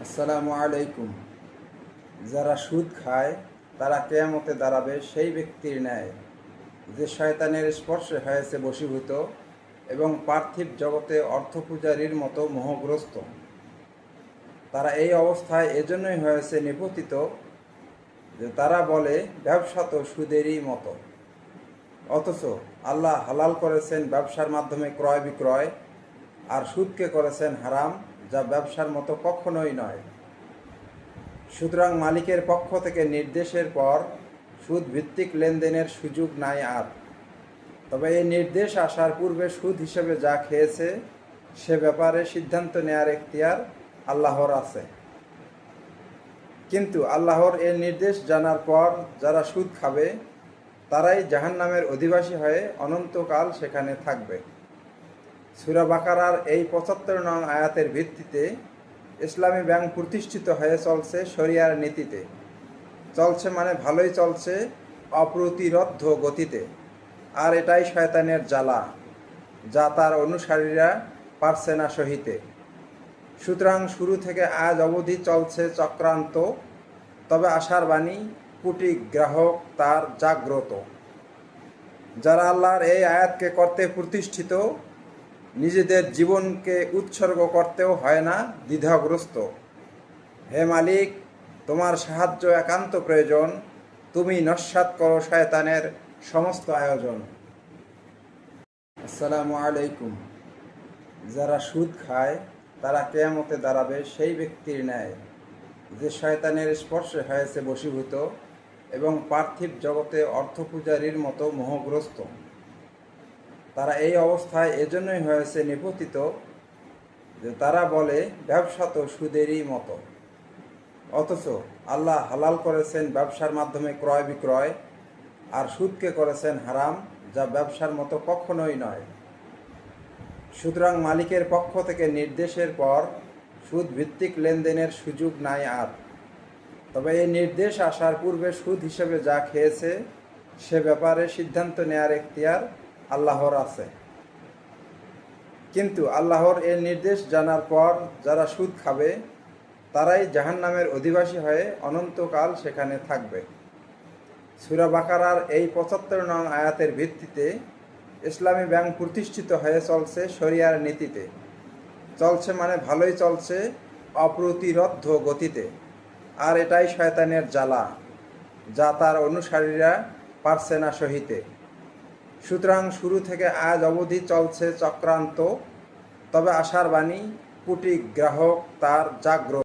আসসালামু আলাইকুম। যারা সুদ খায় তারা কিয়ামতে দাঁড়াবে সেই ব্যক্তির ন্যায় যে শয়তানের স্পর্শে হয়েছে বশীভূত এবং পার্থিব জগতে অর্থপূজারীর মতো মোহগ্রস্ত। তারা এই অবস্থায় এজন্যই হয়েছে নিপতিত যে তারা বলে ব্যবসা তো সুদেরই মতো, অথচ আল্লাহ হালাল করেছেন ব্যবসার মাধ্যমে ক্রয় বিক্রয়, আর সুদকে করেছেন হারাম, যা ব্যবসার মতো কখনোই নয়। সুতরাং মালিকের পক্ষ থেকে নির্দেশের পর সুদ ভিত্তিক লেনদেনের সুযোগ নাই আর। তবে এই নির্দেশ আসার পূর্বে সুদ হিসেবে যা খেয়েছে সে ব্যাপারে সিদ্ধান্ত নেয়ার এখতিয়ার আল্লাহর আছে। কিন্তু আল্লাহর এই নির্দেশ জানার পর যারা সুদ খাবে তারাই জাহান্নামের অধিবাসী হয়ে অনন্তকাল সেখানে থাকবে। সূরা বাকারার এই ৭৫ নং আয়াতের ভিত্তিতে ইসলামী ব্যাংক প্রতিষ্ঠিত হয়ে চলছে শরিয়ার নীতিতে। চলছে মানে ভালোই চলছে, অপ্রতিরোধ্য গতিতে। আর এটাই শয়তানের জ্বালা, যা তার অনুসারীরা পারছে না সহিতে। সুতরাং শুরু থেকে আজ অবধি চলছে চক্রান্ত, তবে আশার বাণী কোটি গ্রাহক তার জাগ্রত। যারা আল্লাহর এই আয়াতকে করতে প্রতিষ্ঠিত, নিজেদের জীবনকে উৎসর্গ করতেও হয় না দ্বিধাগ্রস্ত। হে মালিক, তোমার সাহায্য একান্ত প্রয়োজন, তুমি নস্যাৎ করো শয়তানের সমস্ত আয়োজন। আসসালামু আলাইকুম। যারা সুদ খায় তারা কিয়ামতে দাঁড়াবে সেই ব্যক্তির ন্যায় যে শয়তানের স্পর্শে হয়েছে বশীভূত এবং পার্থিব জগতে অর্থপূজারীর মতো মোহগ্রস্ত। তারা এই অবস্থায় এজন্যই হয়েছে নিপতিত যে তারা বলে ব্যবসা তো সুদেরই মতো, অথচ আল্লাহ হালাল করেছেন ব্যবসার মাধ্যমে ক্রয় বিক্রয়, আর সুদকে করেছেন হারাম, যা ব্যবসার মতো কখনোই নয়। সুতরাং মালিকের পক্ষ থেকে নির্দেশের পর সুদ ভিত্তিক লেনদেনের সুযোগ নাই আর। তবে এই নির্দেশ আসার পূর্বে সুদ হিসেবে যা খেয়েছে সে ব্যাপারে সিদ্ধান্ত নেয়ার এখতিয়ার আল্লাহর আছে। কিন্তু আল্লাহর এই নির্দেশ জানার পর যারা সুদ খাবে তারাই জাহান্নামের অধিবাসী হয়ে অনন্তকাল সেখানে থাকবে। সূরা বাকারার এই ৭৫ নং আয়াতের ভিত্তিতে ইসলামী ব্যাংক প্রতিষ্ঠিত হয়ে চলছে শরিয়ার নীতিতে। চলছে মানে ভালোই চলছে, অপ্রতিরোধ্য গতিতে। আর এটাই শয়তানের জ্বালা, যা তার অনুসারীরা পারছে না সহিতে। সুতরাং শুরু থেকে আজ অবধি চলছে চক্রান্ত, তবে আশার বাণী কোটি গ্রাহক তার জাগ্রত।